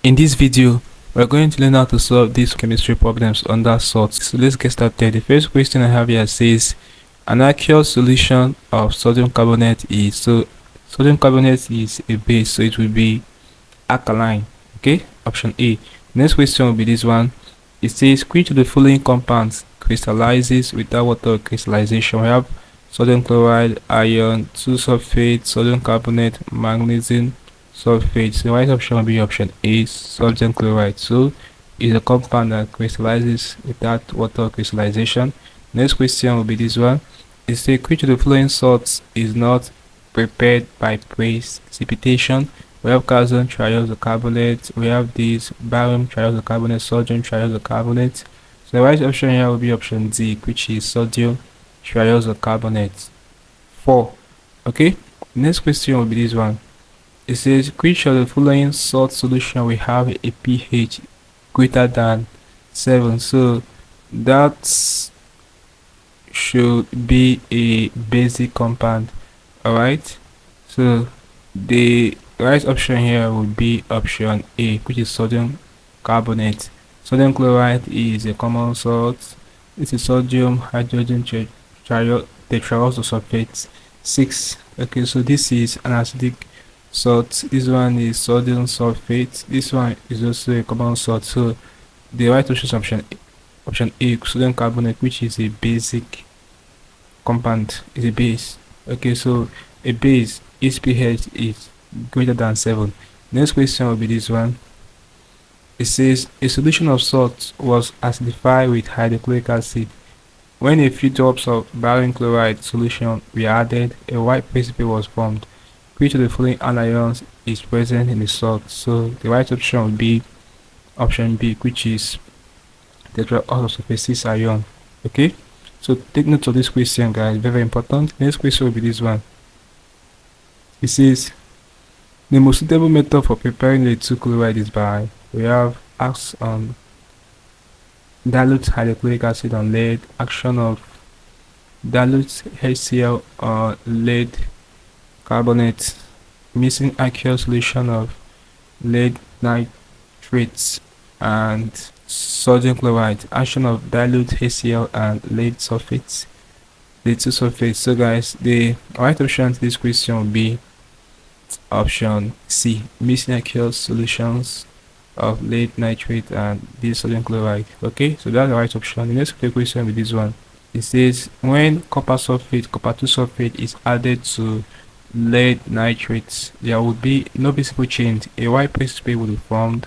In this video, we're going to learn how to solve these chemistry problems under salts. So let's get started. The first question I have here says an aqueous solution of sodium carbonate is, so sodium carbonate is a base, so it will be alkaline. Okay, option A. Next question will be this one. It says which of the following compounds crystallizes without water crystallization? We have sodium chloride, iron, 2-sulfate, sodium carbonate, magnesium sulfate. So the right option will be option A, sodium chloride. So it's a compound that crystallizes without water crystallization. Next question will be this one. It says which of the following salts is not prepared by precipitation? We have calcium triiosocarbonate, we have this barium triiosocarbonate, sodium triiosocarbonate. So the right option here will be option D, which is sodium triiosocarbonate. 4. Okay, next question will be this one. It says which of the following salt solution will have a pH greater than 7? So that should be a basic compound. Alright, so the right option here would be option A, which is sodium carbonate. Sodium chloride is a common salt. This is sodium hydrogen tetraoxosulfate 6. Okay, so this is an acidic salt. This one is sodium sulfate. This one is also a common salt. So the right option is option A, sodium carbonate, which is a basic compound, is a base. Okay, so a base, its pH is greater than 7. Next question will be this one. It says a solution of salt was acidified with hydrochloric acid. When a few drops of barium chloride solution were added, a white precipitate was formed. Which of the following anions is present in the salt? So the right option will be option B, which is tetraoxosulfate 6 ion. Okay, so take note of this question, guys, very important. Next question will be this one. It says the most suitable method for preparing the 2 chloride is by, we have acts on dilute hydrochloric acid on lead, action of dilute HCl on lead carbonate, mixing aqueous solution of lead nitrates and sodium chloride, action of dilute HCl and lead sulfates, the 2 sulfates. So guys, the right option to this question will be option C, mixing aqueous solutions of lead nitrate and this sodium chloride. Okay, so that's the right option. The next question with this one, it says when copper sulfate, copper 2 sulfate is added to lead nitrates, there would be no visible change. A white precipitate would be formed,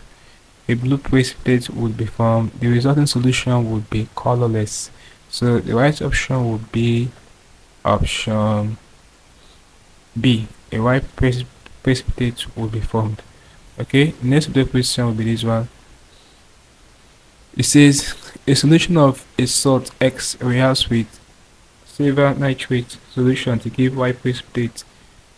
a blue precipitate would be formed, the resulting solution would be colorless. So the right option would be option B, a white precipitate will be formed. Okay, next question will be this one. It says a solution of a salt X reacts with silver nitrate solution to give white precipitate,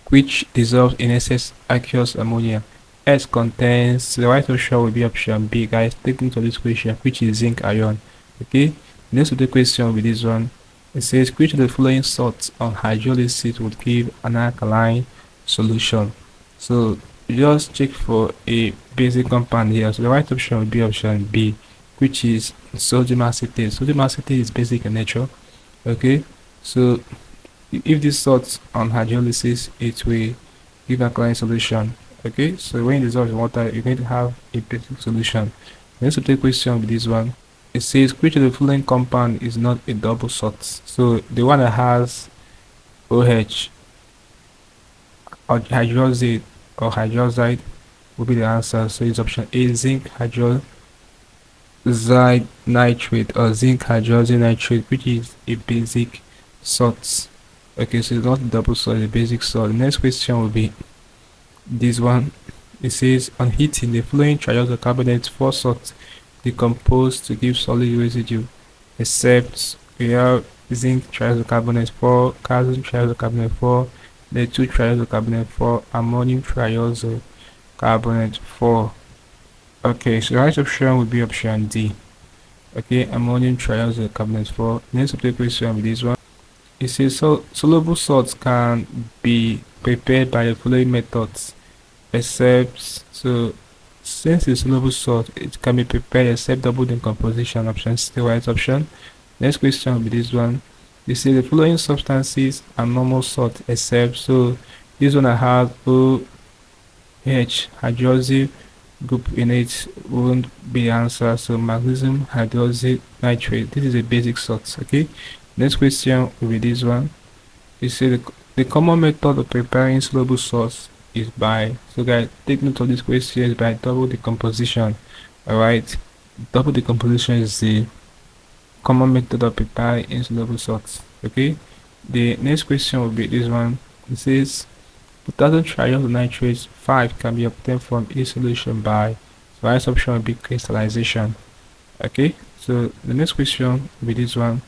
which dissolves in excess aqueous ammonia. S contains, the right option will be option B, guys. Take note of this question, which is zinc ion. Okay, next question will be this one. It says which of the following salts on hydrolysis would give an alkaline solution? So just check for a basic compound here. So the right option will be option B, which is sodium acetate. Sodium acetate is basic in nature. Okay, so if this salt on hydrolysis, it will give alkaline solution. Okay, so when you dissolve in water, you're going to have a basic solution. Next question will be this one. It says which of the following compound is not a double salt? So the one that has OH or hydroxide or hydroxide will be the answer. So it's option A, zinc hydroxide nitrate or zinc hydroxide nitrate, which is a basic salt. Okay, so it's not a double salt, it's a basic salt. The next question will be this one. It says on heating the following triiosocarbonate 4 salts decompose to give solid residue, except we have zinc triiosocarbonate 4, calcium triiosocarbonate 4, lead 2 triiosocarbonate 4, ammonium triiosocarbonate 4. Okay, so the right option would be option D. Okay, ammonium triiosocarbonate 4. Next question with this one. It says so soluble salts can be prepared by the following methods, except so since it's soluble salt, it can be prepared except double decomposition. Option C, the right option. Next question will be this one. You see the following substances are normal salt except, so this one has OH hydroxy group in it won't be the answer. So magnesium hydroxy nitrate, this is a basic salt. Okay, next question will be this one. You see the common method of preparing soluble salts is by, so guys, take note of this question, is by double decomposition. All right, double decomposition is the common method of preparing insoluble salts. Okay, the next question will be this one. It says potassium triiodonitrate 5 can be obtained from a solution by, the right option will be crystallization. Okay, so the next question will be this one.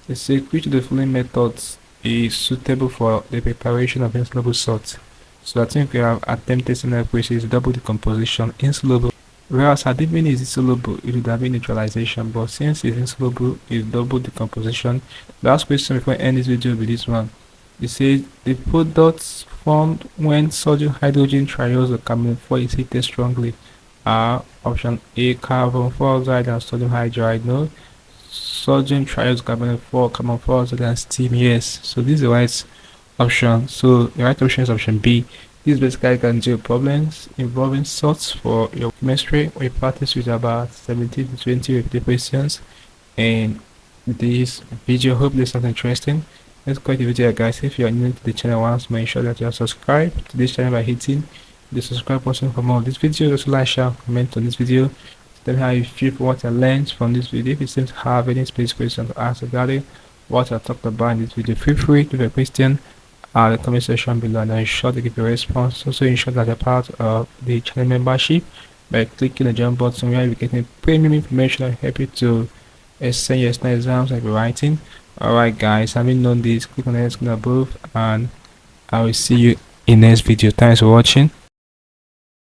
It says which of the following methods is suitable for the preparation of insoluble salts. So I think we have attempted similar questions, double decomposition, insoluble. Whereas had it been is insoluble, it would have been neutralization, but since it's insoluble, it's double decomposition. Last question before I end this video will be this one. It says the products formed when sodium hydrogen triose carbon 4 is heated strongly are option A, carbon 4 oxide and sodium hydride. No, sodium triose carbon 4 oxide and steam. Yes, so this is the right option. So the right option is option B. This basically can do problems involving salts for your chemistry. We practice with about 17 to 20 repeated questions in this video. Hope this was interesting. Let's go to the video, guys. If you are new to the channel once, make sure that you are subscribed to this channel by hitting the subscribe button for more of this video. Also like, share, comment on this video. Tell me how you feel for what I learned from this video. If you seem to have any specific question to ask regarding what I talked about in this video, feel free to leave a question the comment section below, and ensure to give a response. Also ensure that you're part of the channel membership by clicking the join button, where you're getting premium information that help you to send your exams like writing. Alright guys, having known this, click on the screen above and I will see you in next video. Thanks for watching.